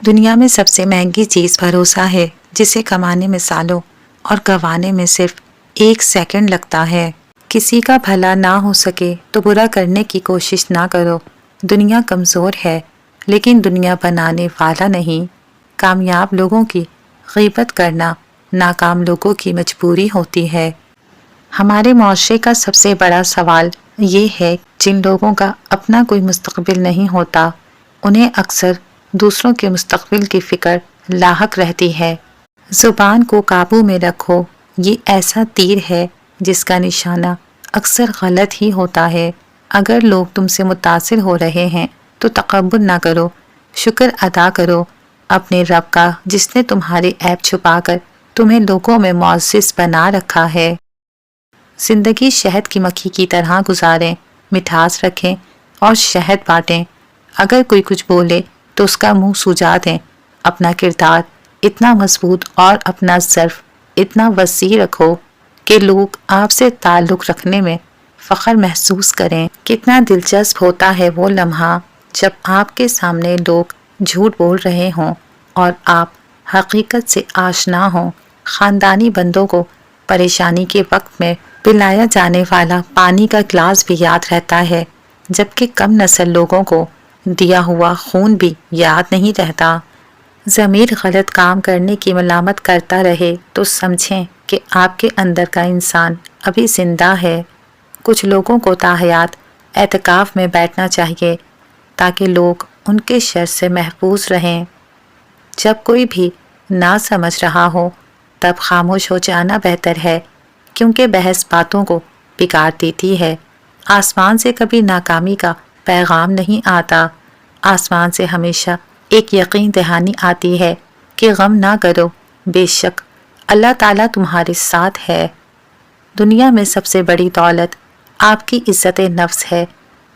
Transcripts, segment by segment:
دنیا میں سب سے مہنگی چیز بھروسہ ہے، جسے کمانے میں سالوں اور گنوانے میں صرف 1 سیکنڈ لگتا ہے۔ کسی کا بھلا نہ ہو سکے تو برا کرنے کی کوشش نہ کرو۔ دنیا کمزور ہے، لیکن دنیا بنانے والا نہیں۔ کامیاب لوگوں کی غیبت کرنا ناکام لوگوں کی مجبوری ہوتی ہے۔ ہمارے معاشرے کا سب سے بڑا سوال یہ ہے، جن لوگوں کا اپنا کوئی مستقبل نہیں ہوتا، انہیں اکثر دوسروں کے مستقبل کی فکر لاحق رہتی ہے۔ زبان کو قابو میں رکھو، یہ ایسا تیر ہے جس کا نشانہ اکثر غلط ہی ہوتا ہے۔ اگر لوگ تم سے متاثر ہو رہے ہیں تو تکبر نہ کرو، شکر ادا کرو اپنے رب کا جس نے تمہارے عیب چھپا کر تمہیں لوگوں میں معزز بنا رکھا ہے۔ زندگی شہد کی مکھی کی طرح گزاریں، مٹھاس رکھیں اور شہد بانٹیں۔ اگر کوئی کچھ بولے تو اس کا منہ سجا دیں۔ اپنا کردار اتنا مضبوط اور اپنا ظرف اتنا وسیع رکھو کہ لوگ آپ سے تعلق رکھنے میں فخر محسوس کریں۔ کتنا دلچسپ ہوتا ہے وہ لمحہ جب آپ کے سامنے لوگ جھوٹ بول رہے ہوں اور آپ حقیقت سے آشنا ہوں۔ خاندانی بندوں کو پریشانی کے وقت میں پلایا جانے والا پانی کا گلاس بھی یاد رہتا ہے، جبکہ کم نسل لوگوں کو دیا ہوا خون بھی یاد نہیں رہتا۔ ضمیر غلط کام کرنے کی ملامت کرتا رہے تو سمجھیں کہ آپ کے اندر کا انسان ابھی زندہ ہے۔ کچھ لوگوں کو تاحیات اعتکاف میں بیٹھنا چاہیے تاکہ لوگ ان کے شر سے محفوظ رہیں۔ جب کوئی بھی نہ سمجھ رہا ہو تب خاموش ہو جانا بہتر ہے، کیونکہ بحث باتوں کو بگاڑ دیتی ہے۔ آسمان سے کبھی ناکامی کا پیغام نہیں آتا، آسمان سے ہمیشہ ایک یقین دہانی آتی ہے کہ غم نہ کرو، بے شک اللہ تعالیٰ تمہارے ساتھ ہے۔ دنیا میں سب سے بڑی دولت آپ کی عزت نفس ہے۔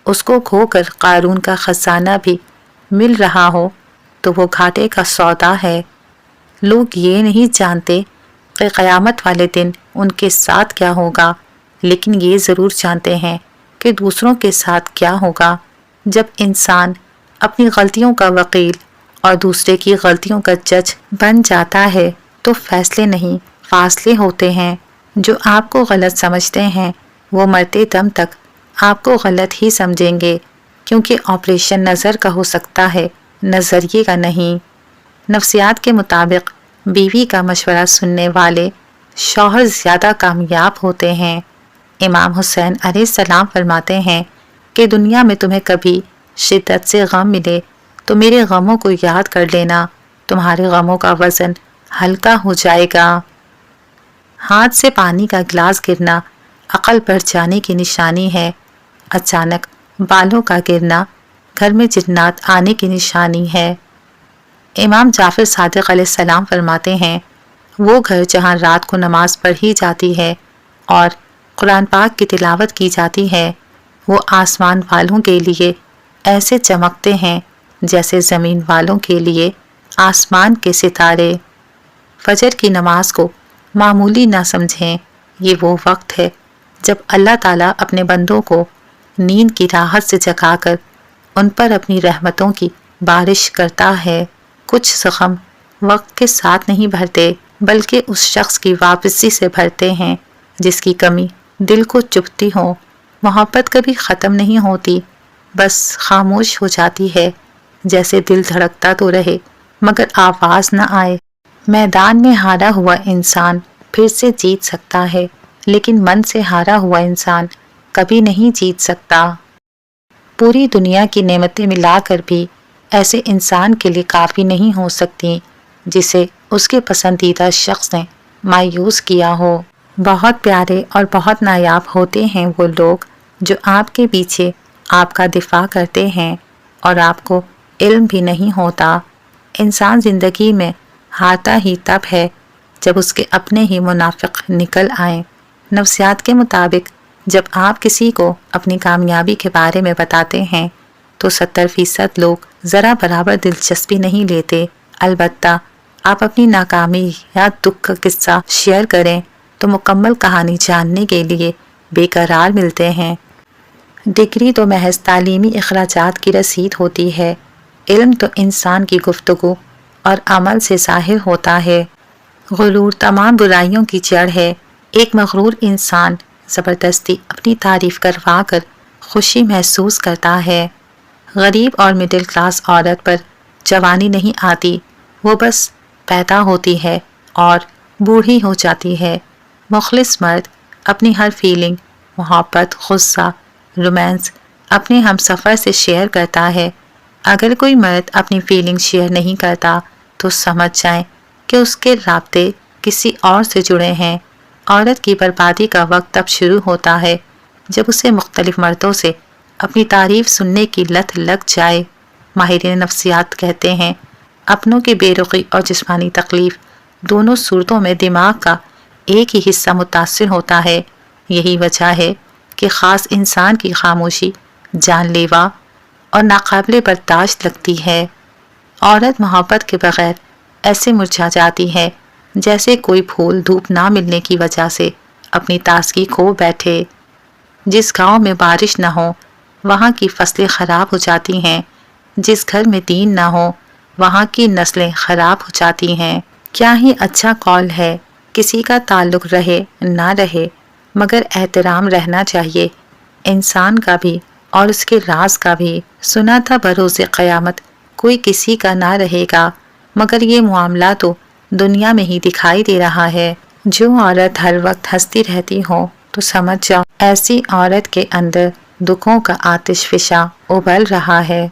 اس کو کھو کر قارون کا خزانہ بھی مل رہا ہو تو وہ گھاٹے کا سودا ہے۔ لوگ یہ نہیں جانتے کہ قیامت والے دن ان کے ساتھ کیا ہوگا، لیکن یہ ضرور جانتے ہیں کہ دوسروں کے ساتھ کیا ہوگا۔ جب انسان اپنی غلطیوں کا وکیل اور دوسرے کی غلطیوں کا جج بن جاتا ہے تو فیصلے نہیں، فاصلے ہوتے ہیں۔ جو آپ کو غلط سمجھتے ہیں وہ مرتے دم تک آپ کو غلط ہی سمجھیں گے، کیونکہ آپریشن نظر کا ہو سکتا ہے، نظریے کا نہیں۔ نفسیات کے مطابق بیوی کا مشورہ سننے والے شوہر زیادہ کامیاب ہوتے ہیں۔ امام حسین علیہ السلام فرماتے ہیں کہ دنیا میں تمہیں کبھی شدت سے غم ملے تو میرے غموں کو یاد کر لینا، تمہارے غموں کا وزن ہلکا ہو جائے گا۔ ہاتھ سے پانی کا گلاس گرنا عقل بڑھ جانے کی نشانی ہے۔ اچانک بالوں کا گرنا گھر میں جنات آنے کی نشانی ہے۔ امام جعفر صادق علیہ السلام فرماتے ہیں، وہ گھر جہاں رات کو نماز پڑھی جاتی ہے اور قرآن پاک کی تلاوت کی جاتی ہے، وہ آسمان والوں کے لیے ایسے چمکتے ہیں جیسے زمین والوں کے لیے آسمان کے ستارے۔ فجر کی نماز کو معمولی نہ سمجھیں، یہ وہ وقت ہے جب اللہ تعالیٰ اپنے بندوں کو نیند کی راحت سے جگا کر ان پر اپنی رحمتوں کی بارش کرتا ہے۔ کچھ زخم وقت کے ساتھ نہیں بھرتے، بلکہ اس شخص کی واپسی سے بھرتے ہیں جس کی کمی دل کو چبھتی ہو۔ محبت کبھی ختم نہیں ہوتی، بس خاموش ہو جاتی ہے، جیسے دل دھڑکتا تو رہے مگر آواز نہ آئے۔ میدان میں ہارا ہوا انسان پھر سے جیت سکتا ہے، لیکن من سے ہارا ہوا انسان کبھی نہیں جیت سکتا۔ پوری دنیا کی نعمتیں ملا کر بھی ایسے انسان کے لیے کافی نہیں ہو سکتی جسے اس کے پسندیدہ شخص نے مایوس کیا ہو۔ بہت پیارے اور بہت نایاب ہوتے ہیں وہ لوگ جو آپ کے پیچھے آپ کا دفاع کرتے ہیں اور آپ کو علم بھی نہیں ہوتا۔ انسان زندگی میں ہارتا ہی تب ہے جب اس کے اپنے ہی منافق نکل آئیں۔ نفسیات کے مطابق جب آپ کسی کو اپنی کامیابی کے بارے میں بتاتے ہیں تو 70% لوگ ذرا برابر دلچسپی نہیں لیتے۔ البتہ آپ اپنی ناکامی یا دکھ کا قصہ شیئر کریں تو مکمل کہانی جاننے کے لیے بے قرار ملتے ہیں۔ ڈگری تو محض تعلیمی اخراجات کی رسید ہوتی ہے، علم تو انسان کی گفتگو اور عمل سے ظاہر ہوتا ہے۔ غرور تمام برائیوں کی جڑ ہے۔ ایک مغرور انسان زبردستی اپنی تعریف کروا کر خوشی محسوس کرتا ہے۔ غریب اور مڈل کلاس عورت پر جوانی نہیں آتی، وہ بس پیدا ہوتی ہے اور بوڑھی ہو جاتی ہے۔ مخلص مرد اپنی ہر فیلنگ، محبت، غصہ، رومانس اپنے ہم سفر سے شیئر کرتا ہے۔ اگر کوئی مرد اپنی فیلنگ شیئر نہیں کرتا تو سمجھ جائیں کہ اس کے رابطے کسی اور سے جڑے ہیں۔ عورت کی بربادی کا وقت تب شروع ہوتا ہے جب اسے مختلف مردوں سے اپنی تعریف سننے کی لت لگ جائے۔ ماہرین نفسیات کہتے ہیں اپنوں کی بے رخی اور جسمانی تکلیف دونوں صورتوں میں دماغ کا ایک ہی حصہ متاثر ہوتا ہے۔ یہی وجہ ہے کہ خاص انسان کی خاموشی جان لیوا اور ناقابل برداشت لگتی ہے۔ عورت محبت کے بغیر ایسے مرجھا جاتی ہے جیسے کوئی پھول دھوپ نہ ملنے کی وجہ سے اپنی تازگی کھو بیٹھے۔ جس گاؤں میں بارش نہ ہو وہاں کی فصلیں خراب ہو جاتی ہیں، جس گھر میں دین نہ ہو وہاں کی نسلیں خراب ہو جاتی ہیں۔ کیا ہی اچھا قول ہے، کسی کا تعلق رہے نہ رہے مگر احترام رہنا چاہیے، انسان کا بھی اور اس کے راز کا بھی۔ سنا تھا بروز قیامت کوئی کسی کا نہ رہے گا، مگر یہ معاملہ تو دنیا میں ہی دکھائی دے رہا ہے۔ جو عورت ہر وقت ہنستی رہتی ہو تو سمجھ جاؤ ایسی عورت کے اندر دکھوں کا آتش فشاں ابل رہا ہے۔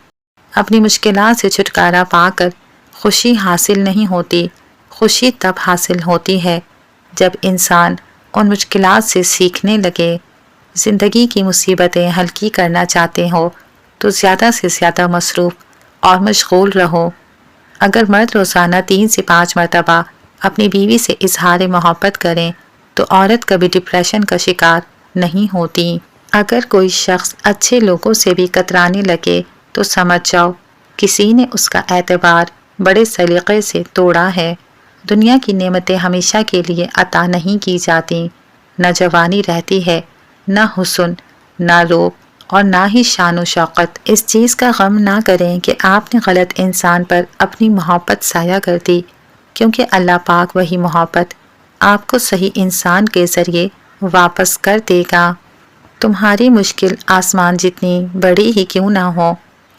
اپنی مشکلات سے چھٹکارا پا کر خوشی حاصل نہیں ہوتی، خوشی تب حاصل ہوتی ہے جب انسان ان مشکلات سے سیکھنے لگے۔ زندگی کی مصیبتیں ہلکی کرنا چاہتے ہو تو زیادہ سے زیادہ مصروف اور مشغول رہو۔ اگر مرد روزانہ 3 سے 5 مرتبہ اپنی بیوی سے اظہار محبت کریں تو عورت کبھی ڈپریشن کا شکار نہیں ہوتی۔ اگر کوئی شخص اچھے لوگوں سے بھی کترانے لگے تو سمجھ جاؤ کسی نے اس کا اعتبار بڑے سلیقے سے توڑا ہے۔ دنیا کی نعمتیں ہمیشہ کے لیے عطا نہیں کی جاتی، نہ جوانی رہتی ہے، نہ حسن، نہ روپ اور نہ ہی شان و شوکت۔ اس چیز کا غم نہ کریں کہ آپ نے غلط انسان پر اپنی محبت ضائع کر دی، کیونکہ اللہ پاک وہی محبت آپ کو صحیح انسان کے ذریعے واپس کر دے گا۔ تمہاری مشکل آسمان جتنی بڑی ہی کیوں نہ ہو،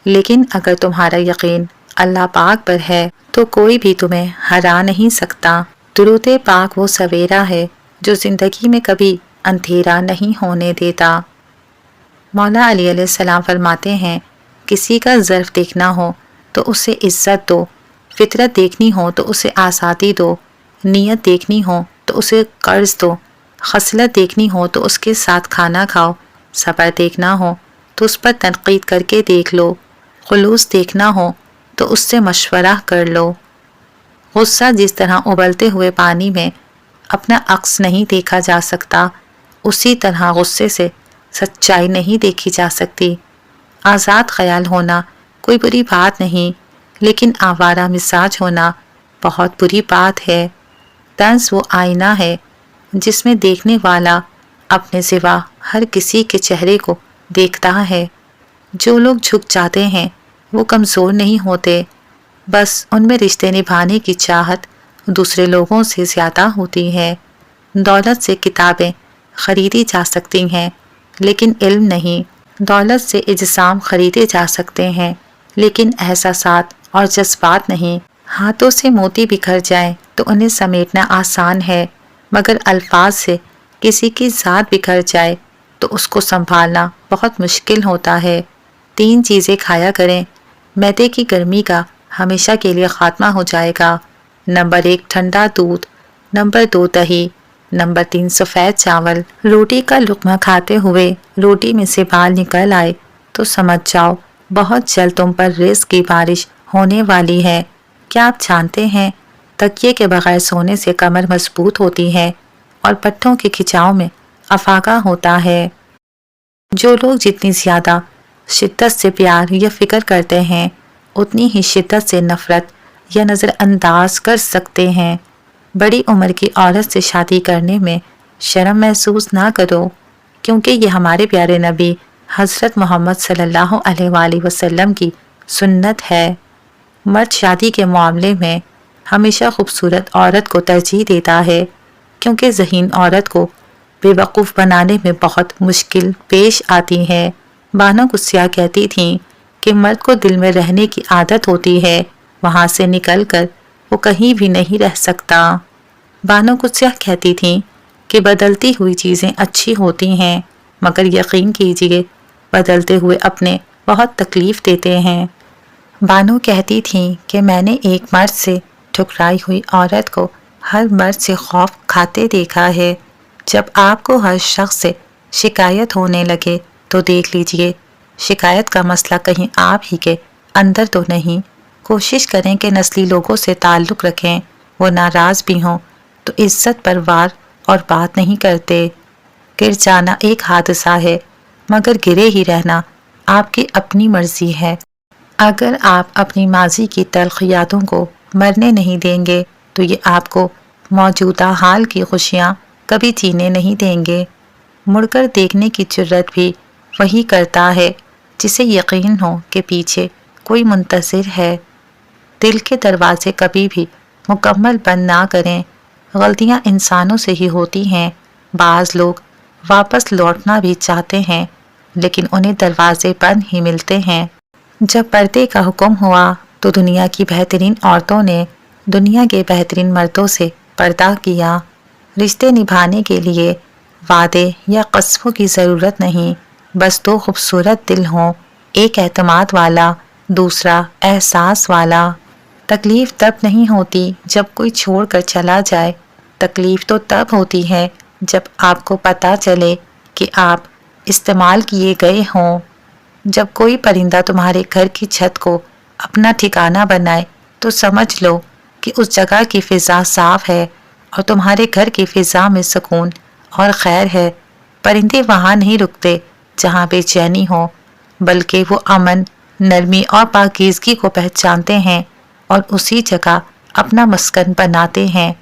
لیکن اگر تمہارا یقین اللہ پاک پر ہے تو کوئی بھی تمہیں ہرا نہیں سکتا۔ درود پاک وہ سویرا ہے جو زندگی میں کبھی اندھیرا نہیں ہونے دیتا۔ مولا علی علیہ السلام فرماتے ہیں کسی کا ظرف دیکھنا ہو تو اسے عزت دو، فطرت دیکھنی ہو تو اسے آزادی دو، نیت دیکھنی ہو تو اسے قرض دو، خصلت دیکھنی ہو تو اس کے ساتھ کھانا کھاؤ، صبر دیکھنا ہو تو اس پر تنقید کر کے دیکھ لو، خلوص دیکھنا ہو تو اس سے مشورہ کر لو۔ غصہ جس طرح ابلتے ہوئے پانی میں اپنا عکس نہیں دیکھا جا سکتا، اسی طرح غصے سے سچائی نہیں دیکھی جا سکتی۔ آزاد خیال ہونا کوئی بری بات نہیں، لیکن آوارہ مزاج ہونا بہت بری بات ہے۔ طنز وہ آئینہ ہے جس میں دیکھنے والا اپنے سوا ہر کسی کے چہرے کو دیکھتا ہے۔ جو لوگ جھک جاتے ہیں وہ کمزور نہیں ہوتے، بس ان میں رشتے نبھانے کی چاہت دوسرے لوگوں سے زیادہ ہوتی ہے۔ دولت سے کتابیں خریدی جا سکتی ہیں لیکن علم نہیں، دولت سے اجسام خریدے جا سکتے ہیں لیکن احساسات اور جذبات نہیں۔ ہاتھوں سے موتی بکھر جائیں تو انہیں سمیٹنا آسان ہے، مگر الفاظ سے کسی کی ذات بکھر جائے تو اس کو سنبھالنا بہت مشکل ہوتا ہے۔ 3 چیزیں کھایا کریں، معدے کی گرمی کا ہمیشہ کے لیے خاتمہ ہو جائے گا۔ نمبر 1 ٹھنڈا دودھ، نمبر 2 دہی، نمبر 3 سفید چاول۔ روٹی کا لقمہ کھاتے ہوئے روٹی میں سے بال نکل آئے تو سمجھ جاؤ بہت جلد تم پر رزق کی بارش ہونے والی ہے۔ کیا آپ جانتے ہیں تکیے کے بغیر سونے سے کمر مضبوط ہوتی ہے اور پٹھوں کے کھچاؤ میں افاقہ ہوتا ہے۔ جو لوگ جتنی زیادہ شدت سے پیار یا فکر کرتے ہیں اتنی ہی شدت سے نفرت یا نظر انداز کر سکتے ہیں۔ بڑی عمر کی عورت سے شادی کرنے میں شرم محسوس نہ کرو، کیونکہ یہ ہمارے پیارے نبی حضرت محمد صلی اللہ علیہ وآلہ وسلم کی سنت ہے۔ مرد شادی کے معاملے میں ہمیشہ خوبصورت عورت کو ترجیح دیتا ہے، کیونکہ ذہین عورت کو بے وقوف بنانے میں بہت مشکل پیش آتی ہے۔ بانو قدسیہ کہتی تھیں کہ مرد کو دل میں رہنے کی عادت ہوتی ہے، وہاں سے نکل کر وہ کہیں بھی نہیں رہ سکتا۔ بانو قدسیہ کہتی تھیں کہ بدلتی ہوئی چیزیں اچھی ہوتی ہیں، مگر یقین کیجیے بدلتے ہوئے اپنے بہت تکلیف دیتے ہیں۔ بانو کہتی تھیں کہ میں نے ایک مرد سے ٹھکرائی ہوئی عورت کو ہر مرد سے خوف کھاتے دیکھا ہے۔ جب آپ کو ہر شخص سے شکایت ہونے لگے تو دیکھ لیجئے شکایت کا مسئلہ کہیں آپ ہی کے اندر تو نہیں۔ کوشش کریں کہ نسلی لوگوں سے تعلق رکھیں، وہ ناراض بھی ہوں تو عزت پر وار اور بات نہیں کرتے۔ گر جانا ایک حادثہ ہے، مگر گرے ہی رہنا آپ کی اپنی مرضی ہے۔ اگر آپ اپنی ماضی کی تلخ یادوں کو مرنے نہیں دیں گے تو یہ آپ کو موجودہ حال کی خوشیاں کبھی جینے نہیں دیں گے۔ مڑ کر دیکھنے کی جرت بھی وہی کرتا ہے جسے یقین ہو کہ پیچھے کوئی منتظر ہے۔ دل کے دروازے کبھی بھی مکمل بند نہ کریں، غلطیاں انسانوں سے ہی ہوتی ہیں۔ بعض لوگ واپس لوٹنا بھی چاہتے ہیں لیکن انہیں دروازے بند ہی ملتے ہیں۔ جب پردے کا حکم ہوا تو دنیا کی بہترین عورتوں نے دنیا کے بہترین مردوں سے پردہ کیا۔ رشتے نبھانے کے لیے وعدے یا قسموں کی ضرورت نہیں، بس دو خوبصورت دل ہوں، ایک اعتماد والا، دوسرا احساس والا۔ تکلیف تب نہیں ہوتی جب کوئی چھوڑ کر چلا جائے، تکلیف تو تب ہوتی ہے جب آپ کو پتہ چلے کہ آپ استعمال کیے گئے ہوں۔ جب کوئی پرندہ تمہارے گھر کی چھت کو اپنا ٹھکانہ بنائے تو سمجھ لو کہ اس جگہ کی فضا صاف ہے اور تمہارے گھر کی فضا میں سکون اور خیر ہے۔ پرندے وہاں نہیں رکتے جہاں بے چینی ہو، بلکہ وہ امن، نرمی اور پاکیزگی کو پہچانتے ہیں اور اسی جگہ اپنا مسکن بناتے ہیں۔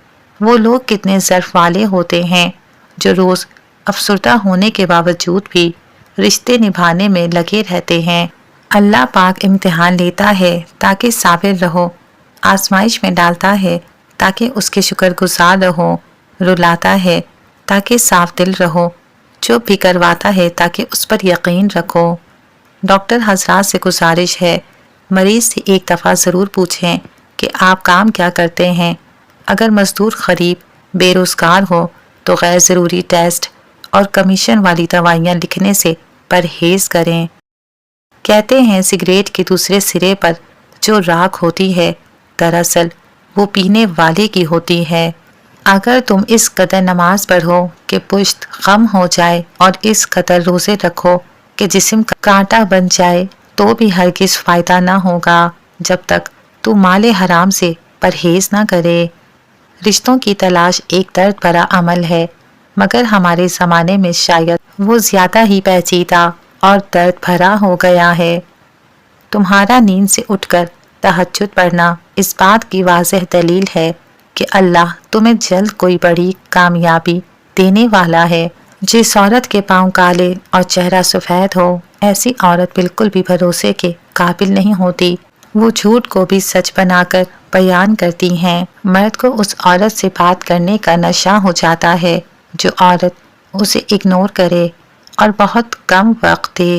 وہ لوگ کتنے ظرف والے ہوتے ہیں جو روز افسردہ ہونے کے باوجود بھی رشتے نبھانے میں لگے رہتے ہیں۔ اللہ پاک امتحان لیتا ہے تاکہ صابر رہو، آزمائش میں ڈالتا ہے تاکہ اس کے شکر گزار رہو، رلاتا ہے تاکہ صاف دل رہو، چپ بھی کرواتا ہے تاکہ اس پر یقین رکھو۔ ڈاکٹر حضرات سے گزارش ہے مریض سے ایک دفعہ ضرور پوچھیں کہ آپ کام کیا کرتے ہیں۔ اگر مزدور غریب بے روزگار ہو تو غیر ضروری ٹیسٹ اور کمیشن والی دوائیاں لکھنے سے پرہیز کریں۔ کہتے ہیں سگریٹ کے دوسرے سرے پر جو راکھ ہوتی ہے دراصل وہ پینے والے کی ہوتی ہے۔ اگر تم اس قدر نماز پڑھو کہ پشت خم ہو جائے اور اس قدر روزے رکھو کہ جسم کا کانٹا بن جائے تو بھی ہرگز فائدہ نہ ہوگا جب تک تو مال حرام سے پرہیز نہ کرے۔ رشتوں کی تلاش ایک درد بھرا عمل ہے، مگر ہمارے زمانے میں شاید وہ زیادہ ہی پیچیدہ اور درد بھرا ہو گیا ہے۔ تمہارا نیند سے اٹھ کر تہجد پڑھنا اس بات کی واضح دلیل ہے کہ اللہ تمہیں جلد کوئی بڑی کامیابی دینے والا ہے۔ جس عورت کے پاؤں کالے اور چہرہ سفید ہو، ایسی عورت بالکل بھی بھروسے کے قابل نہیں ہوتی۔ وہ جھوٹ کو بھی سچ بنا کر بیان کرتی ہیں۔ مرد کو اس عورت سے بات کرنے کا نشہ ہو جاتا ہے جو عورت اسے اگنور کرے اور بہت کم وقت دے۔